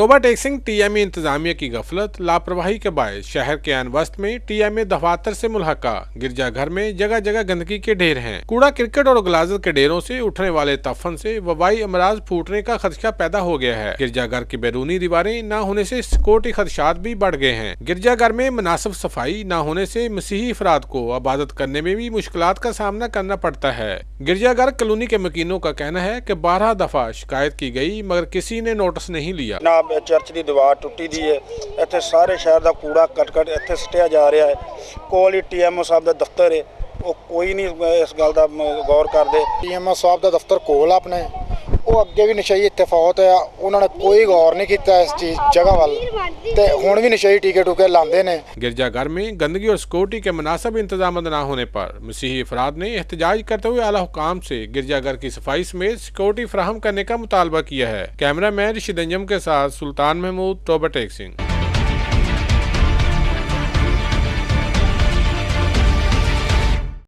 तोबा take Singh TMA इंतजामिया की गफलत लापरवाही के बायस शहर के ऐन वस्त में टीएमए दफातर से मुल्हका गिरजाघर में जगह जगह गंदगी के ढेर हैं। कूड़ा क्रिकेट और गलाजत के ढेरों से उठने वाले तफन से वबाई अमराज फूटने का खदशा पैदा हो गया है। गिरजाघर की बैरूनी दीवारें न होने से सिक्योरिटी खदशात भी बढ़ गए हैं। गिरजाघर में मुनासिब सफाई न होने से मसीही अफराद को इबादत करने में भी मुश्किलात का सामना करना पड़ता है। गिरजाघर कॉलोनी के मकीनों का कहना है कि 12 दफा शिकायत की गई मगर किसी ने नोटिस नहीं लिया। चर्च की दीवार टुटी दी है, इत्थे सारे शहर का कूड़ा कट इत्थे सटिया जा रहा है। कोल ही टीएमओ साहब का दफ्तर है, वो कोई नहीं इस गल का गौर करते। टीएमओ साहब का दफ्तर कोल अपने वो अगे भी नशई इतफात है, उन्होंने कोई गौर नहीं किया इस चीज जगह वाल ते हुण भी नशई टीके टूके लांदे ने। गिरजाघर में गंदगी और सिक्योरिटी के मुनासिब इंतजाम न होने पर मसीही अफराद ने एहतजाज करते हुए आला हुकाम से गिरजाघर की सफाई समेत सिक्योरिटी फराहम करने का मुतालबा किया है। कैमरा मैन रिशिद अंजम के साथ सुल्तान महमूद, तोबा टेक सिंह।